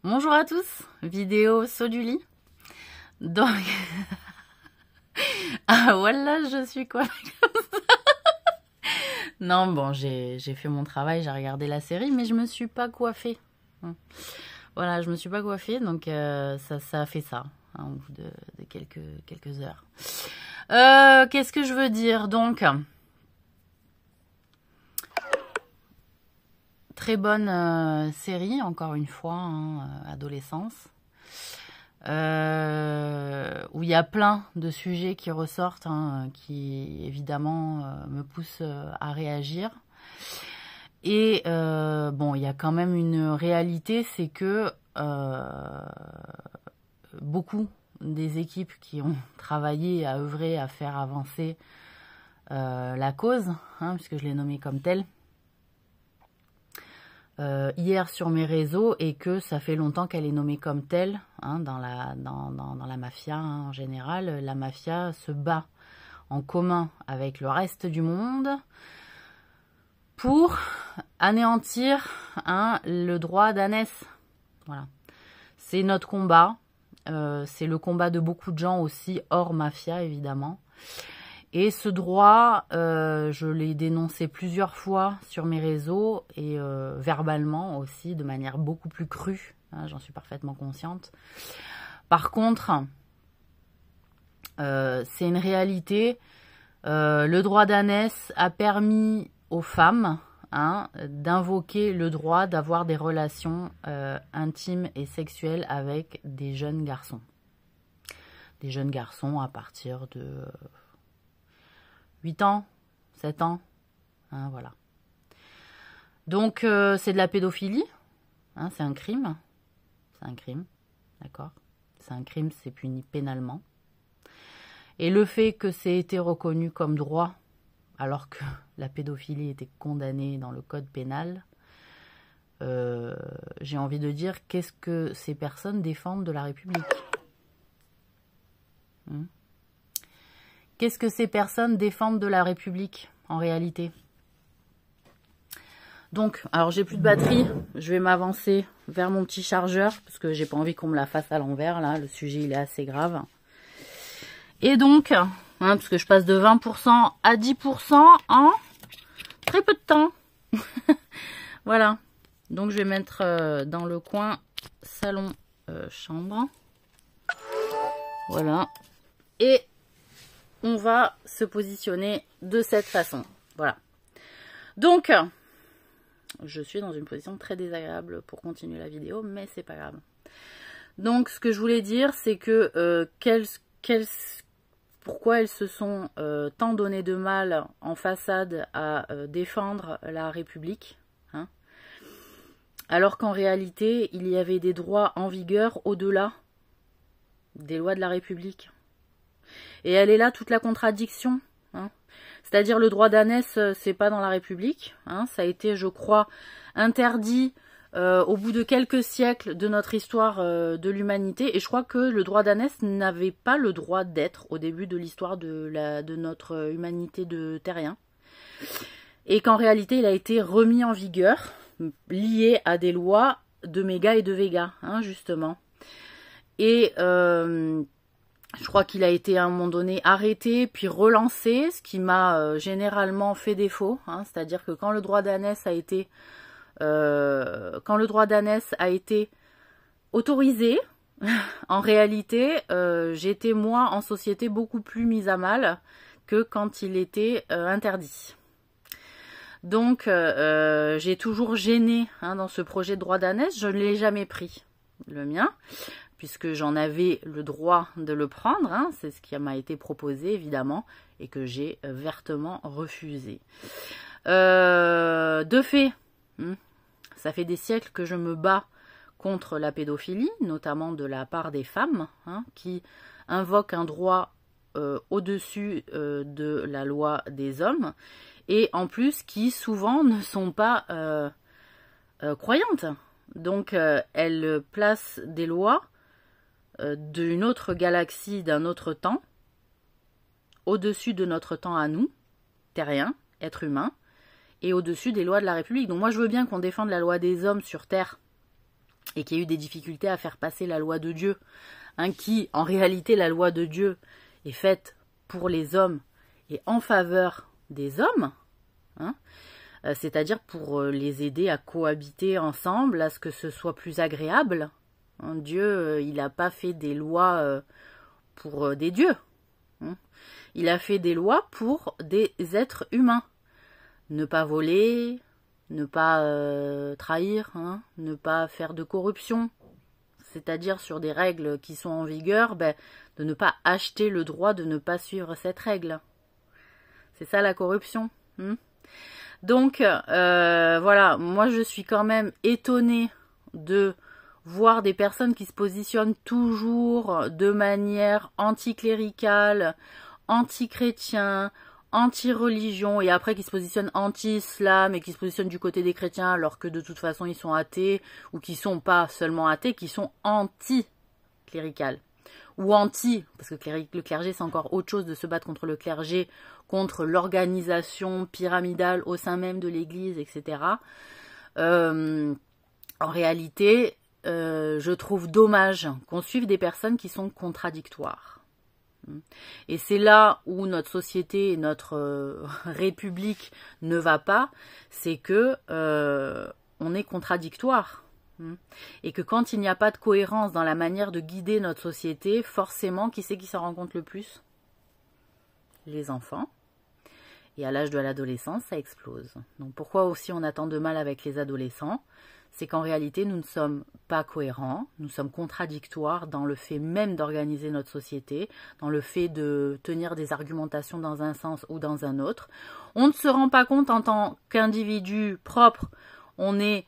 Bonjour à tous, vidéo saut du lit. Donc, ah voilà, je suis quoi? Non, bon, j'ai fait mon travail, j'ai regardé la série, mais je me suis pas coiffée. Voilà, je me suis pas coiffée, donc ça a fait ça, hein, au bout de quelques heures. Qu'est-ce que je veux dire? Donc, très bonne série, encore une fois, hein, adolescence. Où il y a plein de sujets qui ressortent, hein, qui évidemment me poussent à réagir. Et bon, il y a quand même une réalité, c'est que beaucoup des équipes qui ont travaillé à œuvrer à faire avancer la cause, hein, puisque je l'ai nommée comme telle, hier sur mes réseaux, et que ça fait longtemps qu'elle est nommée comme telle, hein, dans la mafia, hein, en général. La mafia se bat en commun avec le reste du monde pour anéantir, hein, le droit d'ânesse. Voilà. C'est notre combat. C'est le combat de beaucoup de gens aussi, hors mafia évidemment. Et ce droit, je l'ai dénoncé plusieurs fois sur mes réseaux et verbalement aussi, de manière beaucoup plus crue, hein, j'en suis parfaitement consciente. Par contre, c'est une réalité. Le droit d'ânesse a permis aux femmes, hein, d'invoquer le droit d'avoir des relations intimes et sexuelles avec des jeunes garçons. Des jeunes garçons à partir de 8 ans, 7 ans, hein, voilà. Donc, c'est de la pédophilie, hein, c'est un crime. C'est un crime, d'accord. C'est un crime, c'est puni pénalement. Et le fait que c'est été reconnu comme droit, alors que la pédophilie était condamnée dans le code pénal, j'ai envie de dire, qu'est-ce que ces personnes défendent de la République? Qu'est-ce que ces personnes défendent de la République, en réalité? Donc, alors j'ai plus de batterie, je vais m'avancer vers mon petit chargeur, parce que j'ai pas envie qu'on me la fasse à l'envers, là, le sujet il est assez grave. Et donc, hein, parce que je passe de 20% à 10% en très peu de temps. Voilà, donc je vais mettre dans le coin salon, chambre. Voilà, et on va se positionner de cette façon. Voilà. Donc, je suis dans une position très désagréable pour continuer la vidéo, mais c'est pas grave. Donc, ce que je voulais dire, c'est que pourquoi elles se sont tant donné de mal en façade à défendre la République, hein, alors qu'en réalité, il y avait des droits en vigueur au-delà des lois de la République. Et elle est là toute la contradiction, hein. C'est-à-dire le droit d'ânesse, c'est pas dans la République, hein. Ça a été, je crois, interdit au bout de quelques siècles de notre histoire de l'humanité. Et je crois que le droit d'ânesse n'avait pas le droit d'être au début de l'histoire de notre humanité de terrien. Et qu'en réalité, il a été remis en vigueur, lié à des lois de Méga et de Véga, hein, justement. Et je crois qu'il a été à un moment donné arrêté, puis relancé, ce qui m'a généralement fait défaut, hein, c'est-à-dire que quand le droit d'ânesse a été autorisé, en réalité, j'étais moi en société beaucoup plus mise à mal que quand il était interdit. Donc j'ai toujours gêné, hein, dans ce projet de droit d'ânesse, je ne l'ai jamais pris, le mien, puisque j'en avais le droit de le prendre, hein, c'est ce qui m'a été proposé évidemment, et que j'ai vertement refusé. De fait, ça fait des siècles que je me bats contre la pédophilie, notamment de la part des femmes, hein, qui invoquent un droit au-dessus de la loi des hommes, et en plus qui souvent ne sont pas croyantes. Donc elles placent des lois d'une autre galaxie, d'un autre temps, au-dessus de notre temps à nous, terriens, êtres humains, et au-dessus des lois de la République. Donc moi je veux bien qu'on défende la loi des hommes sur Terre, et qu'il y a eu des difficultés à faire passer la loi de Dieu, hein, qui, en réalité, la loi de Dieu est faite pour les hommes et en faveur des hommes, hein, c'est-à-dire pour les aider à cohabiter ensemble, à ce que ce soit plus agréable. Hein, Dieu, il n'a pas fait des lois pour des dieux. Hein. Il a fait des lois pour des êtres humains. Ne pas voler, ne pas trahir, hein, ne pas faire de corruption. C'est-à-dire sur des règles qui sont en vigueur, de ne pas acheter le droit de ne pas suivre cette règle. C'est ça la corruption. Hein. Donc, voilà, moi je suis quand même étonnée de voir des personnes qui se positionnent toujours de manière anticléricale, anti-chrétien, anti-religion, et après qui se positionnent anti-islam et qui se positionnent du côté des chrétiens alors que de toute façon ils sont athées, ou qui sont pas seulement athées, qui sont anti-cléricales. Ou anti, parce que le clergé c'est encore autre chose de se battre contre le clergé, contre l'organisation pyramidale au sein même de l'église, etc. En réalité, je trouve dommage qu'on suive des personnes qui sont contradictoires. Et c'est là où notre société et notre république ne va pas, c'est que on est contradictoire. Et que quand il n'y a pas de cohérence dans la manière de guider notre société, forcément, qui c'est qui s'en rend compte le plus? Les enfants. Et à l'âge de l'adolescence, ça explose. Donc pourquoi aussi on a tant de mal avec les adolescents? C'est qu'en réalité, nous ne sommes pas cohérents, nous sommes contradictoires dans le fait même d'organiser notre société, dans le fait de tenir des argumentations dans un sens ou dans un autre. On ne se rend pas compte en tant qu'individu propre, on est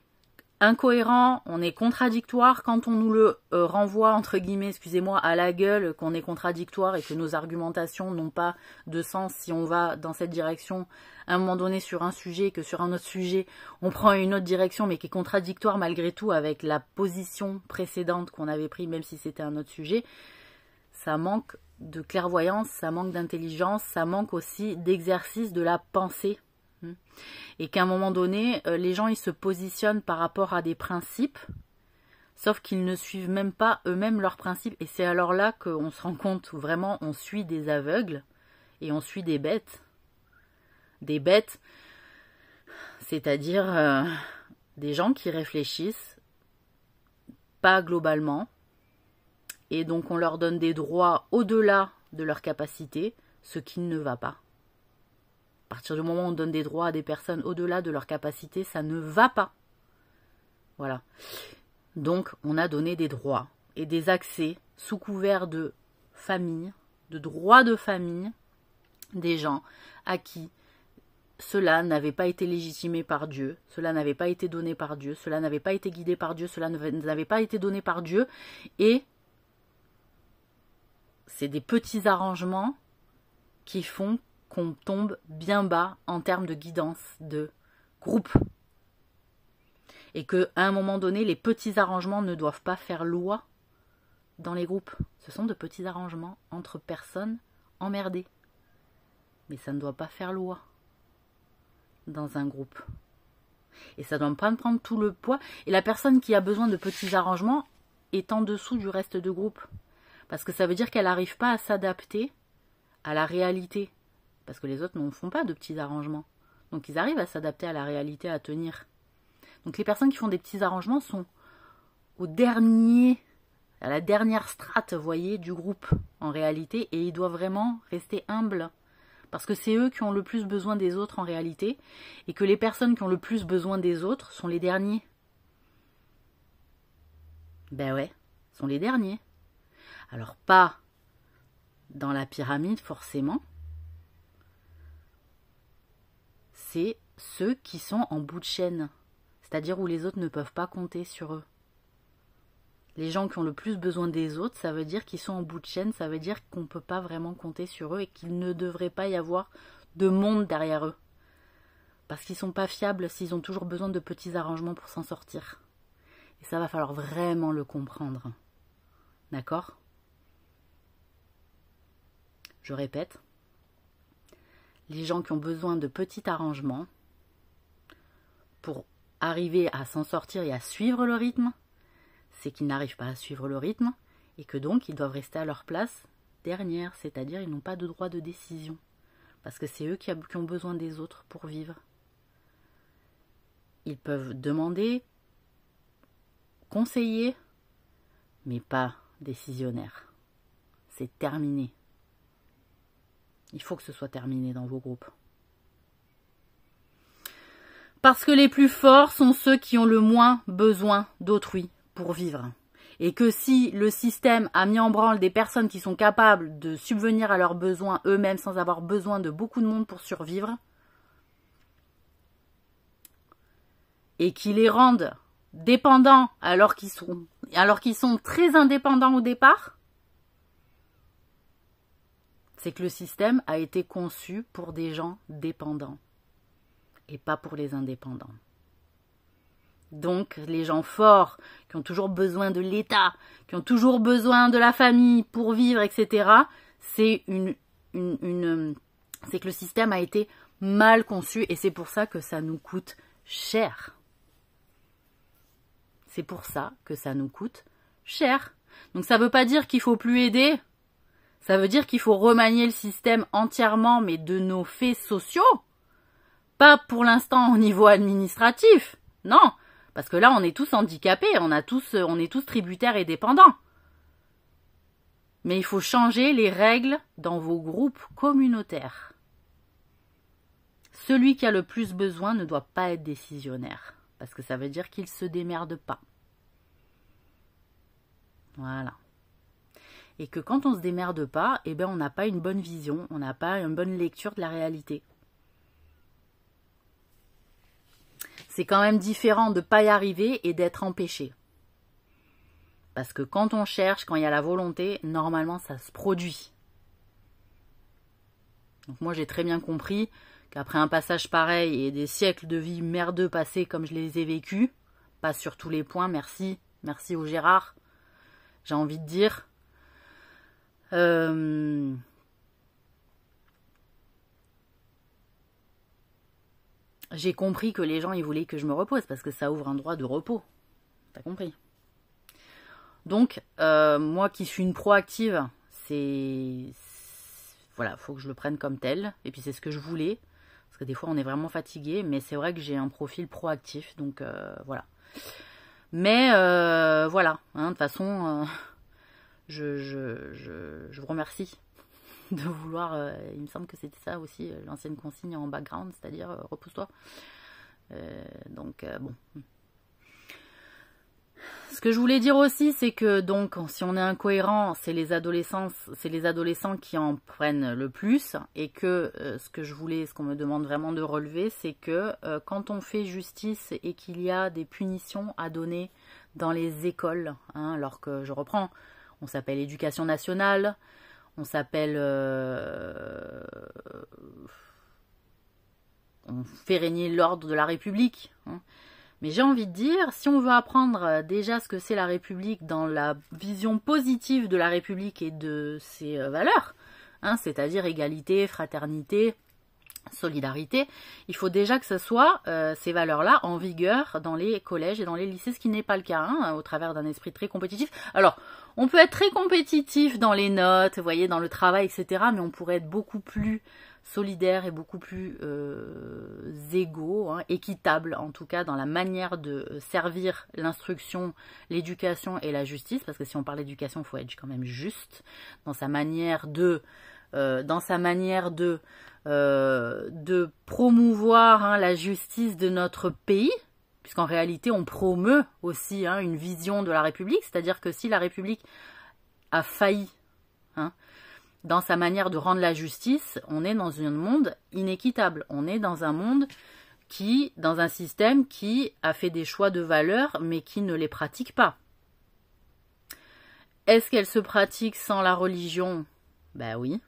incohérent, on est contradictoire quand on nous le renvoie, entre guillemets, excusez-moi, à la gueule, qu'on est contradictoire et que nos argumentations n'ont pas de sens si on va dans cette direction à un moment donné sur un sujet et que sur un autre sujet, on prend une autre direction mais qui est contradictoire malgré tout avec la position précédente qu'on avait prise, même si c'était un autre sujet. Ça manque de clairvoyance, ça manque d'intelligence, ça manque aussi d'exercice de la pensée. Et qu'à un moment donné, les gens ils se positionnent par rapport à des principes, sauf qu'ils ne suivent même pas eux-mêmes leurs principes. Et c'est alors là qu'on se rend compte où vraiment on suit des aveugles et on suit des bêtes. Des bêtes, c'est-à-dire des gens qui réfléchissent pas globalement, et donc on leur donne des droits au-delà de leur capacité, ce qui ne va pas. À partir du moment où on donne des droits à des personnes au-delà de leur capacité, ça ne va pas. Voilà. Donc, on a donné des droits et des accès sous couvert de famille, de droits de famille, des gens à qui cela n'avait pas été légitimé par Dieu, cela n'avait pas été donné par Dieu, cela n'avait pas été guidé par Dieu, cela n'avait pas été donné par Dieu. Et c'est des petits arrangements qui font qu'on tombe bien bas en termes de guidance de groupe. Et qu'à un moment donné, les petits arrangements ne doivent pas faire loi dans les groupes. Ce sont de petits arrangements entre personnes emmerdées. Mais ça ne doit pas faire loi dans un groupe. Et ça ne doit pas prendre tout le poids. Et la personne qui a besoin de petits arrangements est en dessous du reste du groupe. Parce que ça veut dire qu'elle n'arrive pas à s'adapter à la réalité. Parce que les autres ne font pas de petits arrangements. Donc ils arrivent à s'adapter à la réalité, à tenir. Donc les personnes qui font des petits arrangements sont à la dernière strate, vous voyez, du groupe en réalité. Et ils doivent vraiment rester humbles. Parce que c'est eux qui ont le plus besoin des autres en réalité. Et que les personnes qui ont le plus besoin des autres sont les derniers. Ben ouais, sont les derniers. Alors pas dans la pyramide forcément. C'est ceux qui sont en bout de chaîne, c'est-à-dire où les autres ne peuvent pas compter sur eux. Les gens qui ont le plus besoin des autres, ça veut dire qu'ils sont en bout de chaîne, ça veut dire qu'on ne peut pas vraiment compter sur eux et qu'il ne devrait pas y avoir de monde derrière eux. Parce qu'ils ne sont pas fiables s'ils ont toujours besoin de petits arrangements pour s'en sortir. Et ça va falloir vraiment le comprendre. D'accord ? Je répète. Les gens qui ont besoin de petits arrangements pour arriver à s'en sortir et à suivre le rythme, c'est qu'ils n'arrivent pas à suivre le rythme et que donc ils doivent rester à leur place dernière, c'est-à-dire ils n'ont pas de droit de décision parce que c'est eux qui ont besoin des autres pour vivre. Ils peuvent demander, conseiller, mais pas décisionnaire. C'est terminé. Il faut que ce soit terminé dans vos groupes. Parce que les plus forts sont ceux qui ont le moins besoin d'autrui pour vivre. Et que si le système a mis en branle des personnes qui sont capables de subvenir à leurs besoins eux-mêmes sans avoir besoin de beaucoup de monde pour survivre, et qui les rendent dépendants alors qu'ils sont très indépendants au départ, c'est que le système a été conçu pour des gens dépendants et pas pour les indépendants. Donc, les gens forts, qui ont toujours besoin de l'État, qui ont toujours besoin de la famille pour vivre, etc., c'est que le système a été mal conçu et c'est pour ça que ça nous coûte cher. C'est pour ça que ça nous coûte cher. Donc, ça ne veut pas dire qu'il ne faut plus aider. Ça veut dire qu'il faut remanier le système entièrement, mais de nos faits sociaux. Pas pour l'instant au niveau administratif. Non. Parce que là, on est tous handicapés, on est tous tributaires et dépendants. Mais il faut changer les règles dans vos groupes communautaires. Celui qui a le plus besoin ne doit pas être décisionnaire, parce que ça veut dire qu'il ne se démerde pas. Voilà. Et que quand on ne se démerde pas, eh ben on n'a pas une bonne vision, on n'a pas une bonne lecture de la réalité. C'est quand même différent de ne pas y arriver et d'être empêché. Parce que quand on cherche, quand il y a la volonté, normalement ça se produit. Donc moi j'ai très bien compris qu'après un passage pareil et des siècles de vie merdeux passés comme je les ai vécus, pas sur tous les points, merci au Gérard, j'ai envie de dire, j'ai compris que les gens ils voulaient que je me repose parce que ça ouvre un droit de repos. T'as compris? Donc, moi qui suis une proactive, voilà, faut que je le prenne comme tel. Et puis c'est ce que je voulais. Parce que des fois on est vraiment fatigué. Mais c'est vrai que j'ai un profil proactif. Donc voilà. Mais voilà. Hein, de toute façon, je vous remercie de vouloir. Il me semble que c'était ça aussi, l'ancienne consigne en background. C'est-à-dire, repose-toi. Donc bon. Ce que je voulais dire aussi, c'est que donc si on est incohérent, c'est les adolescents qui en prennent le plus, et que ce qu'on me demande vraiment de relever, c'est que quand on fait justice et qu'il y a des punitions à donner dans les écoles, hein, alors que je reprends, on s'appelle éducation nationale, on s'appelle on fait régner l'ordre de la République, hein. Mais j'ai envie de dire, si on veut apprendre déjà ce que c'est la République dans la vision positive de la République et de ses valeurs, hein, c'est-à-dire égalité, fraternité, solidarité, il faut déjà que ce soit ces valeurs-là en vigueur dans les collèges et dans les lycées, ce qui n'est pas le cas, hein, au travers d'un esprit très compétitif. Alors, on peut être très compétitif dans les notes, vous voyez, dans le travail, etc., mais on pourrait être beaucoup plus solidaire et beaucoup plus égaux, hein, équitable en tout cas dans la manière de servir l'instruction, l'éducation et la justice, parce que si on parle d'éducation, il faut être quand même juste dans sa manière de promouvoir, hein, la justice de notre pays, puisqu'en réalité on promeut aussi, hein, une vision de la République, c'est-à-dire que si la République a failli, hein, dans sa manière de rendre la justice, on est dans un monde inéquitable. On est dans un monde dans un système qui a fait des choix de valeurs, mais qui ne les pratique pas. Est-ce qu'elle se pratique sans la religion? Ben oui.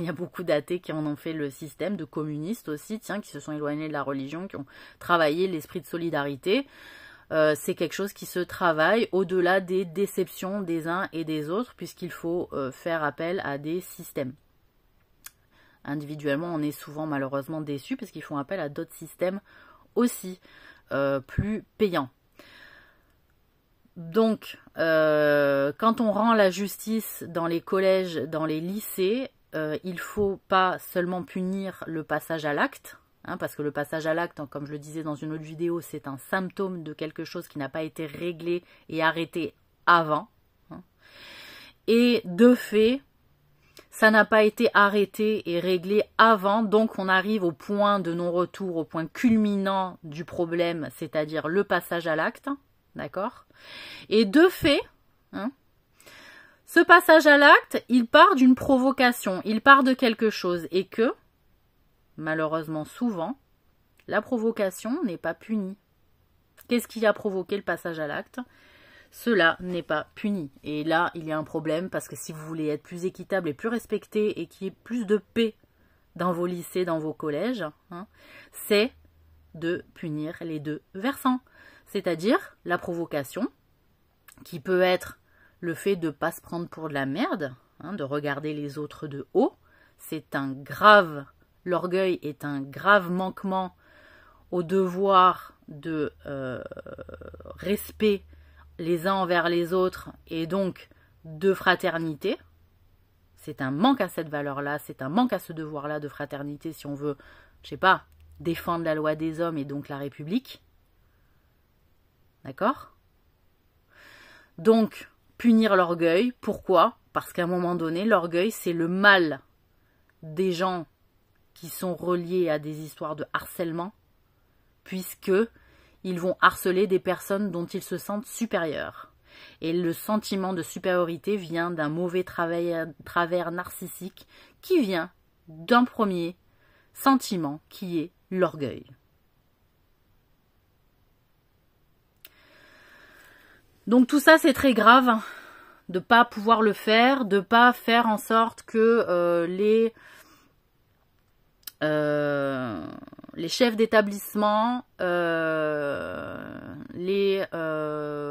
Il y a beaucoup d'athées qui en ont fait le système, de communistes aussi, tiens, qui se sont éloignés de la religion, qui ont travaillé l'esprit de solidarité. C'est quelque chose qui se travaille au-delà des déceptions des uns et des autres, puisqu'il faut faire appel à des systèmes. Individuellement, on est souvent malheureusement déçus, parce qu'ils font appel à d'autres systèmes aussi plus payants. Donc, quand on rend la justice dans les collèges, dans les lycées, il ne faut pas seulement punir le passage à l'acte, hein, parce que le passage à l'acte, comme je le disais dans une autre vidéo, c'est un symptôme de quelque chose qui n'a pas été réglé et arrêté avant. Hein. Et de fait, ça n'a pas été arrêté et réglé avant, donc on arrive au point de non-retour, au point culminant du problème, c'est-à-dire le passage à l'acte, d'accord? Et de fait, hein, ce passage à l'acte, il part d'une provocation, il part de quelque chose, et que, malheureusement souvent, la provocation n'est pas punie. Qu'est-ce qui a provoqué le passage à l'acte? Cela n'est pas puni. Et là, il y a un problème, parce que si vous voulez être plus équitable et plus respecté, et qu'il y ait plus de paix dans vos lycées, dans vos collèges, hein, c'est de punir les deux versants. C'est-à-dire la provocation, qui peut être le fait de ne pas se prendre pour de la merde, hein, de regarder les autres de haut. C'est un grave, l'orgueil est un grave manquement au devoir de respect les uns envers les autres et donc de fraternité. C'est un manque à cette valeur-là, c'est un manque à ce devoir-là de fraternité si on veut, je sais pas, défendre la loi des hommes et donc la République. D'accord? Donc, punir l'orgueil, pourquoi? Parce qu'à un moment donné, l'orgueil, c'est le mal des gens qui sont reliés à des histoires de harcèlement, puisque ils vont harceler des personnes dont ils se sentent supérieurs. Et le sentiment de supériorité vient d'un mauvais travers narcissique qui vient d'un premier sentiment qui est l'orgueil. Donc tout ça, c'est très grave de ne pas pouvoir le faire, de ne pas faire en sorte que les chefs d'établissement, les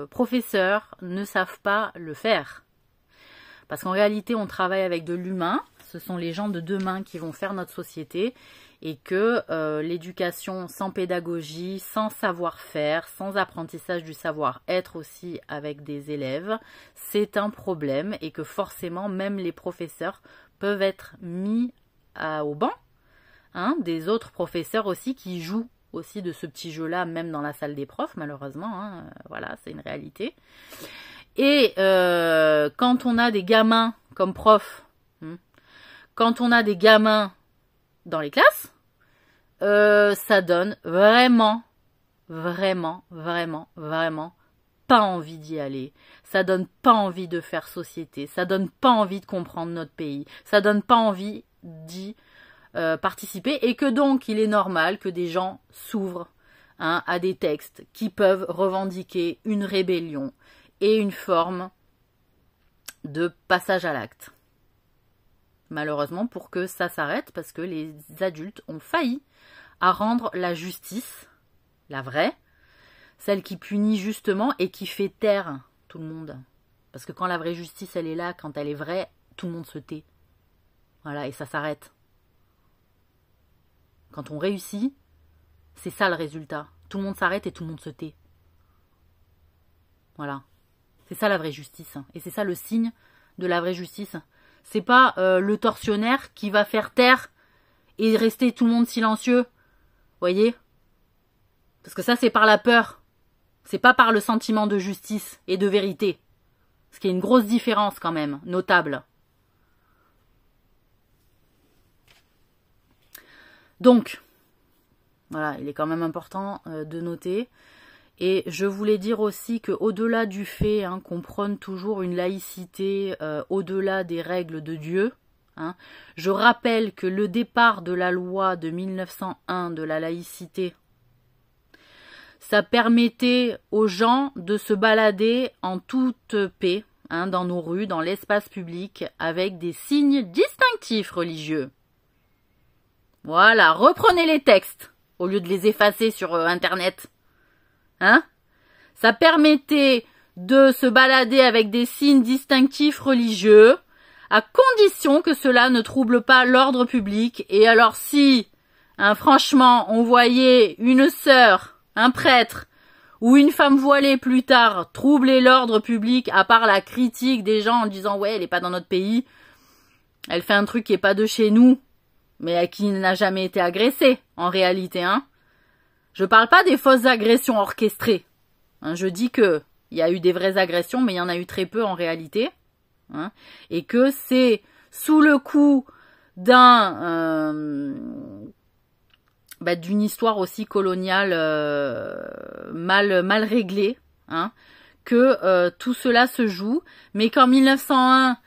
professeurs ne savent pas le faire. Parce qu'en réalité, on travaille avec de l'humain, ce sont les gens de demain qui vont faire notre société, et que l'éducation sans pédagogie, sans savoir-faire, sans apprentissage du savoir-être aussi avec des élèves, c'est un problème, et que forcément, même les professeurs peuvent être mis au banc, hein, des autres professeurs aussi qui jouent aussi de ce petit jeu-là, même dans la salle des profs, malheureusement, hein, voilà, c'est une réalité. Et quand on a des gamins comme profs, quand on a des gamins dans les classes, ça donne vraiment pas envie d'y aller. Ça donne pas envie de faire société. Ça donne pas envie de comprendre notre pays. Ça donne pas envie d'y participer. Et que donc, il est normal que des gens s'ouvrent, hein, à des textes qui peuvent revendiquer une rébellion et une forme de passage à l'acte. Malheureusement, pour que ça s'arrête, parce que les adultes ont failli à rendre la justice, la vraie, celle qui punit justement et qui fait taire tout le monde. Parce que quand la vraie justice, elle est là, quand elle est vraie, tout le monde se tait. Voilà, et ça s'arrête. Quand on réussit, c'est ça le résultat. Tout le monde s'arrête et tout le monde se tait. Voilà. C'est ça la vraie justice. Et c'est ça le signe de la vraie justice. C'est pas le tortionnaire qui va faire taire et rester tout le monde silencieux. Voyez? Parce que ça, c'est par la peur. C'est pas par le sentiment de justice et de vérité. Ce qui est une grosse différence quand même, notable. Donc, voilà, il est quand même important de noter. Et je voulais dire aussi qu'au-delà du fait qu'on prône toujours une laïcité au-delà des règles de Dieu, je rappelle que le départ de la loi de 1901 de la laïcité, ça permettait aux gens de se balader en toute paix dans nos rues, dans l'espace public, avec des signes distinctifs religieux. Voilà, reprenez les textes au lieu de les effacer sur Internet. Ça permettait de se balader avec des signes distinctifs religieux, à condition que cela ne trouble pas l'ordre public. Et alors si, franchement, on voyait une sœur, un prêtre, ou une femme voilée plus tard troubler l'ordre public, à part la critique des gens en disant ouais, elle est pas dans notre pays, elle fait un truc qui est pas de chez nous, mais qui n'a jamais été agressée, en réalité, hein. Je parle pas des fausses agressions orchestrées. Hein, je dis que il y a eu des vraies agressions, mais il y en a eu très peu en réalité. Hein, et que c'est sous le coup d'une histoire aussi coloniale mal réglée, hein, que tout cela se joue, mais qu'en 1901,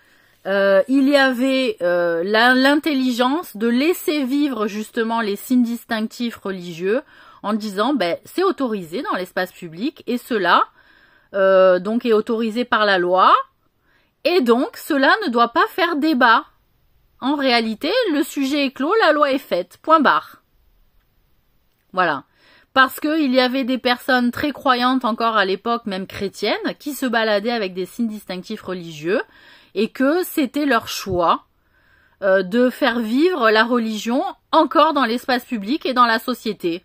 il y avait l'intelligence de laisser vivre justement les signes distinctifs religieux en disant c'est autorisé dans l'espace public et cela donc est autorisé par la loi et donc cela ne doit pas faire débat. En réalité, le sujet est clos, la loi est faite, point barre. Voilà. Parce qu'il y avait des personnes très croyantes encore à l'époque, même chrétiennes, qui se baladaient avec des signes distinctifs religieux et que c'était leur choix de faire vivre la religion encore dans l'espace public et dans la société.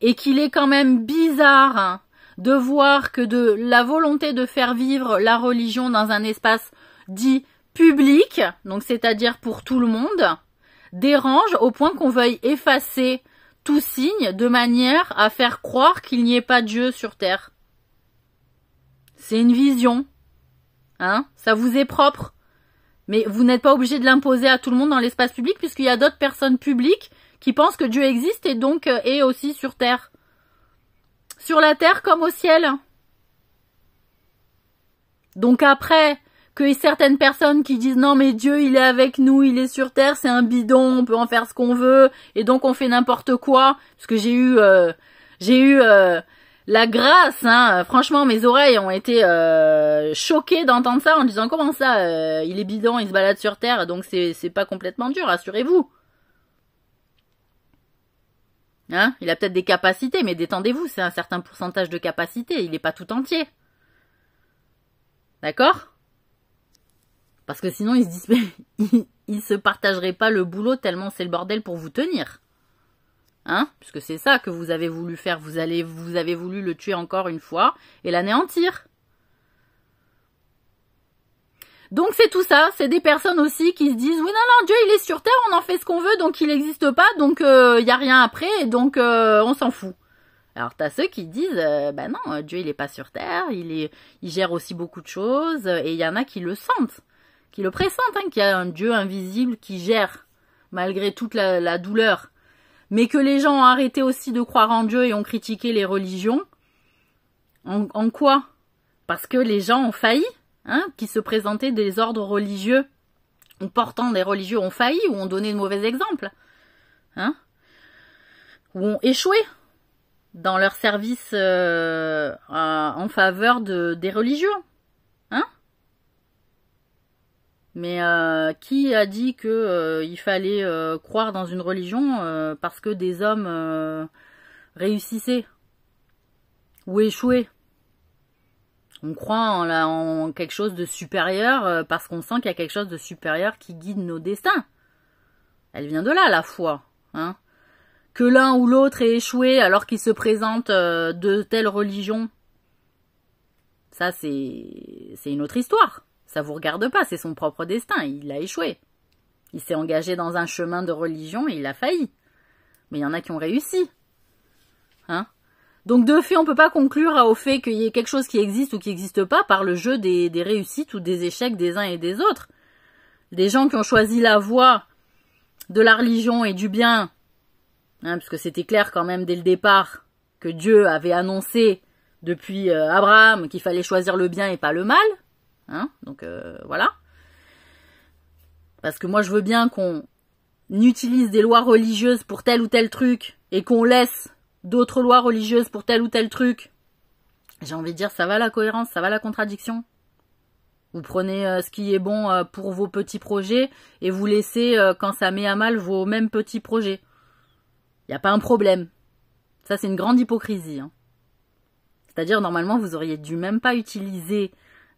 Et qu'il est quand même bizarre hein, de voir que de la volonté de faire vivre la religion dans un espace dit public, donc c'est-à-dire pour tout le monde, dérange au point qu'on veuille effacer tout signe de manière à faire croire qu'il n'y ait pas de Dieu sur terre. C'est une vision. Hein, ça vous est propre. Mais vous n'êtes pas obligé de l'imposer à tout le monde dans l'espace public puisqu'il y a d'autres personnes publiques qui pensent que Dieu existe et donc est aussi sur terre. Sur la terre comme au ciel. Donc après, que certaines personnes qui disent non mais Dieu il est avec nous, il est sur terre, c'est un bidon, on peut en faire ce qu'on veut et donc on fait n'importe quoi. Parce que j'ai eu la grâce, hein, franchement mes oreilles ont été choquées d'entendre ça en disant comment ça, il est bidon, il se balade sur terre, donc c'est pas complètement dur, rassurez-vous. Hein, il a peut-être des capacités, mais détendez-vous, c'est un certain pourcentage de capacité, il n'est pas tout entier. D'accord ? Parce que sinon, ils se partageraient pas le boulot tellement c'est le bordel pour vous tenir. Hein ? Puisque c'est ça que vous avez voulu faire. Vous avez voulu le tuer encore une fois et l'anéantir. Donc c'est tout ça. C'est des personnes aussi qui se disent oui, non, Dieu il est sur terre, on en fait ce qu'on veut, donc il n'existe pas, donc y a rien après, et donc on s'en fout. Alors t'as ceux qui disent non, Dieu il est pas sur terre, il gère aussi beaucoup de choses, et il y en a qui le sentent. Qui le pressentent, hein, qu'il y a un Dieu invisible qui gère, malgré toute la douleur. Mais que les gens ont arrêté aussi de croire en Dieu et ont critiqué les religions. En quoi ? Parce que les gens ont failli, hein, qui se présentaient des ordres religieux, ou portant des religieux ont failli, ou ont donné de mauvais exemples, hein, ou ont échoué dans leur service en faveur des religieux. Hein ? Mais qui a dit que il fallait croire dans une religion parce que des hommes réussissaient ou échouaient? On croit en quelque chose de supérieur parce qu'on sent qu'il y a quelque chose de supérieur qui guide nos destins. Elle vient de là, la foi. Hein, que l'un ou l'autre ait échoué alors qu'il se présente de telle religion, ça c'est une autre histoire. Ça vous regarde pas, c'est son propre destin, il a échoué. Il s'est engagé dans un chemin de religion et il a failli. Mais il y en a qui ont réussi. Hein ? Donc de fait, on peut pas conclure au fait qu'il y ait quelque chose qui existe ou qui n'existe pas par le jeu des réussites ou des échecs des uns et des autres. Des gens qui ont choisi la voie de la religion et du bien, hein, parce que c'était clair quand même dès le départ que Dieu avait annoncé depuis Abraham qu'il fallait choisir le bien et pas le mal. Hein, donc voilà. Parce que moi je veux bien qu'on utilise des lois religieuses pour tel ou tel truc et qu'on laisse d'autres lois religieuses pour tel ou tel truc. J'ai envie de dire, ça va la cohérence, ça va la contradiction. Vous prenez ce qui est bon pour vos petits projets et vous laissez quand ça met à mal vos mêmes petits projets. Il n'y a pas un problème. Ça c'est une grande hypocrisie. Hein. C'est-à-dire normalement vous auriez dû même pas utiliser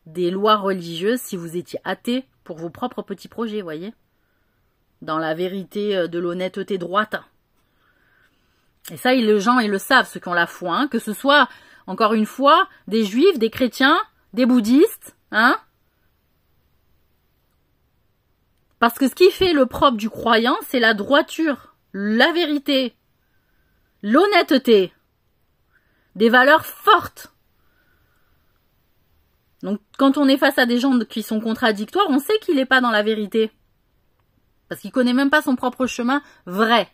des lois religieuses si vous étiez athée pour vos propres petits projets, voyez, dans la vérité de l'honnêteté droite. Et ça, les gens, ils le savent, ceux qui ont la foi, hein, que ce soit, encore une fois, des juifs, des chrétiens, des bouddhistes, hein. Parce que ce qui fait le propre du croyant, c'est la droiture, la vérité, l'honnêteté, des valeurs fortes. Donc, quand on est face à des gens qui sont contradictoires, on sait qu'il n'est pas dans la vérité. Parce qu'il connaît même pas son propre chemin vrai.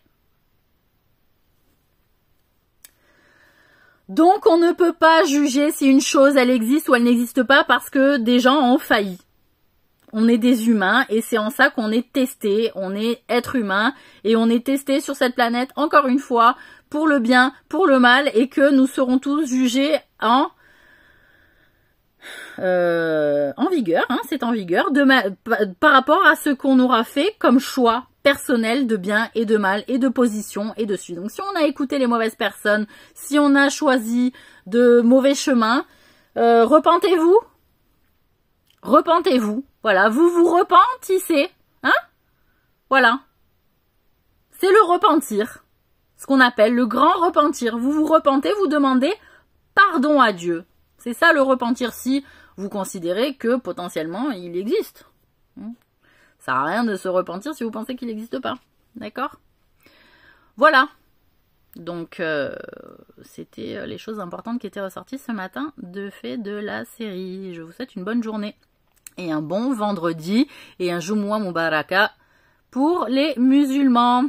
Donc, on ne peut pas juger si une chose, elle existe ou elle n'existe pas parce que des gens ont failli. On est des humains et c'est en ça qu'on est testé. On est être humain et on est testé sur cette planète, encore une fois, pour le bien, pour le mal et que nous serons tous jugés en vigueur, hein, c'est en vigueur, par rapport à ce qu'on aura fait comme choix personnel de bien et de mal et de position et de suite. Donc si on a écouté les mauvaises personnes, si on a choisi de mauvais chemins, repentez-vous. Repentez-vous. Voilà, vous vous repentissez. Hein? Voilà. C'est le repentir. Ce qu'on appelle le grand repentir. Vous vous repentez, vous demandez pardon à Dieu. C'est ça le repentir si vous considérez que potentiellement il existe. Ça n'a rien de se repentir si vous pensez qu'il n'existe pas. D'accord? Voilà. Donc, c'était les choses importantes qui étaient ressorties ce matin de fait de la série. Je vous souhaite une bonne journée et un bon vendredi et un Jumu'ah Mubaraka pour les musulmans.